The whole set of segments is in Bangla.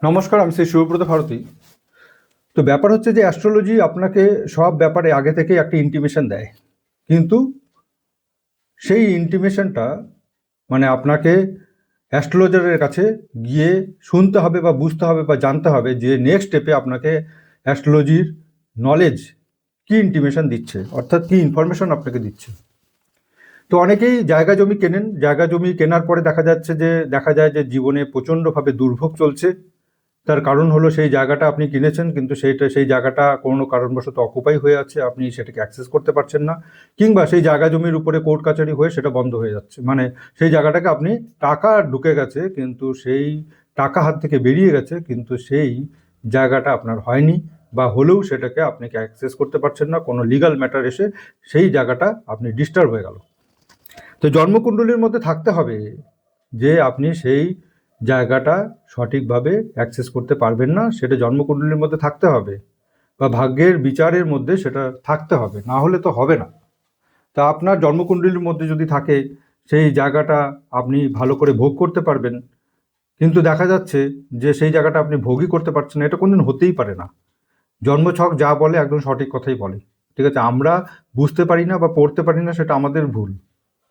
নমস্কার, আমি শ্রী শিবব্রত ভারতী। তো ব্যাপার হচ্ছে যে অ্যাস্ট্রোলজি আপনাকে সব ব্যাপারে আগে থেকেই একটা ইন্টিমেশন দেয়, কিন্তু সেই ইন্টিমেশনটা মানে আপনাকে অ্যাস্ট্রোলজারের কাছে গিয়ে শুনতে হবে বা বুঝতে হবে বা জানতে হবে যে নেক্সট স্টেপে আপনাকে অ্যাস্ট্রোলজির নলেজ কী ইন্টিমেশন দিচ্ছে, অর্থাৎ কী ইনফরমেশন আপনাকে দিচ্ছে। তো অনেকেই জায়গা জমি কেনেন, জায়গা জমি কেনার পরে দেখা যায় যে জীবনে প্রচণ্ডভাবে দুর্ভোগ চলছে। তার কারণ হলো সেই জায়গাটা আপনি কিনেছেন, কিন্তু সেই জায়গাটা কোনো কারণবশত অকুপাই হয়ে আছে, আপনি সেটাকে অ্যাক্সেস করতে পারছেন না, কিংবা সেই জায়গা জমির উপরে কোর্ট কাচারি হয়ে সেটা বন্ধ হয়ে যাচ্ছে। মানে সেই জায়গাটাকে আপনি টাকা ঢুকে গেছে, কিন্তু সেই টাকা হাত থেকে বেরিয়ে গেছে, কিন্তু সেই জায়গাটা আপনার হয়নি, বা হলেও সেটাকে আপনি অ্যাক্সেস করতে পারছেন না, কোনো লিগাল ম্যাটার এসে সেই জায়গাটা আপনি ডিস্টার্ব হয়ে গেল। তো জন্মকুণ্ডলীর মধ্যে থাকতে হবে যে আপনি সেই জায়গাটা সঠিকভাবে অ্যাক্সেস করতে পারবেন না, সেটা জন্মকুণ্ডলীর মধ্যে থাকতে হবে, বা ভাগ্যের বিচারের মধ্যে সেটা থাকতে হবে, না হলে তো হবে না। তা আপনার জন্মকুণ্ডলীর মধ্যে যদি থাকে, সেই জায়গাটা আপনি ভালো করে ভোগ করতে পারবেন, কিন্তু দেখা যাচ্ছে যে সেই জায়গাটা আপনি ভোগই করতে পারছেন না, এটা কোনোদিন হতেই পারে না। জন্মছক যা বলে একদম সঠিক কথাই বলে, ঠিক আছে? আমরা বুঝতে পারি না বা পড়তে পারি না, সেটা আমাদের ভুল,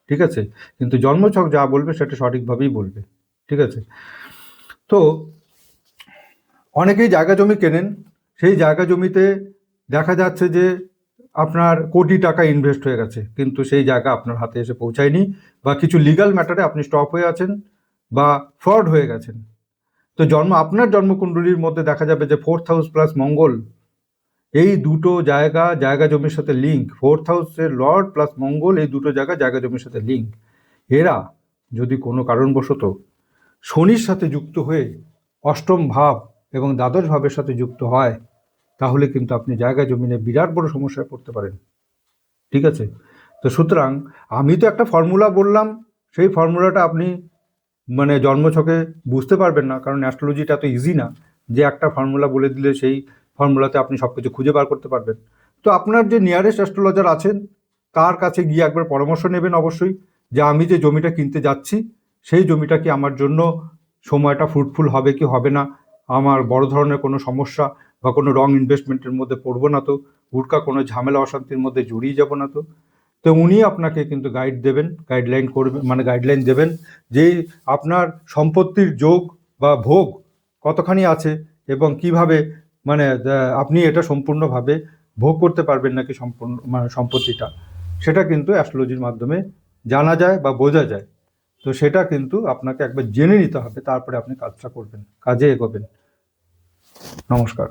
ঠিক আছে? কিন্তু জন্মছক যা বলবে সেটা সঠিকভাবেই বলবে, ঠিক আছে? তো অনেকেই জায়গা জমি কেনেন, সেই জায়গা জমিতে দেখা যাচ্ছে যে আপনার কোটি টাকা ইনভেস্ট হয়ে গেছে, কিন্তু সেই জায়গা আপনার হাতে এসে পৌঁছায়নি, বা কিছু লিগাল ম্যাটারে আপনি স্টপ হয়ে আছেন বা ফ্রড হয়ে গেছেন। তো আপনার জন্মকুণ্ডলীর মধ্যে দেখা যাবে যে 4th হাউস প্লাস মঙ্গল, এই দুটো জায়গা জমির সাথে লিঙ্ক। 4th হাউসের লর্ড প্লাস মঙ্গল, এই দুটো জায়গা জমির সাথে লিঙ্ক। এরা যদি কোনো কারণবশত শনির সাথে যুক্ত হয়ে অষ্টম ভাব এবং দ্বাদশ ভাবের সাথে যুক্ত হয়, তাহলে কিন্তু আপনি জায়গা জমিনে বিরাট বড় সমস্যায় পড়তে পারেন, ঠিক আছে? তো সুতরাং আমি তো একটা ফর্মুলা বললাম, সেই ফর্মুলাটা আপনি মানে জন্মছকে বুঝতে পারবেন না, কারণ অ্যাস্ট্রোলজিটা এত ইজি না যে একটা ফর্মুলা বলে দিলে সেই ফর্মুলাতে আপনি সব কিছু খুঁজে বার করতে পারবেন। তো আপনার যে নিয়ারেস্ট অ্যাস্ট্রোলজার আছেন, তার কাছে গিয়ে একবার পরামর্শ নেবেন অবশ্যই, যে আমি যে জমিটা কিনতে যাচ্ছি, সেই জমিটা কি আমার জন্য সময়টা ফ্রুটফুল হবে কি হবে না, আমার বড় ধরনের কোনো সমস্যা বা কোনো রং ইনভেস্টমেন্টের মধ্যে পড়বো না তো, উল্কা কোনো ঝামেলা অশান্তির মধ্যে জড়িয়ে যাব না তো। তো উনি আপনাকে কিন্তু গাইডলাইন দেবেন যে আপনার সম্পত্তির যোগ বা ভোগ কতখানি আছে, এবং কিভাবে মানে আপনি এটা সম্পূর্ণভাবে ভোগ করতে পারবেন নাকি সম্পূর্ণ মানে সম্পত্তিটা, সেটা কিন্তু অ্যাস্ট্রোলজির মাধ্যমে জানা যায় বা বোঝা যায়। তো সেটা কিন্তু আপনাকে একবার জেনে নিতে হবে, তারপরে আপনি কাজটা করবেন, কাজে এগোবেন। নমস্কার।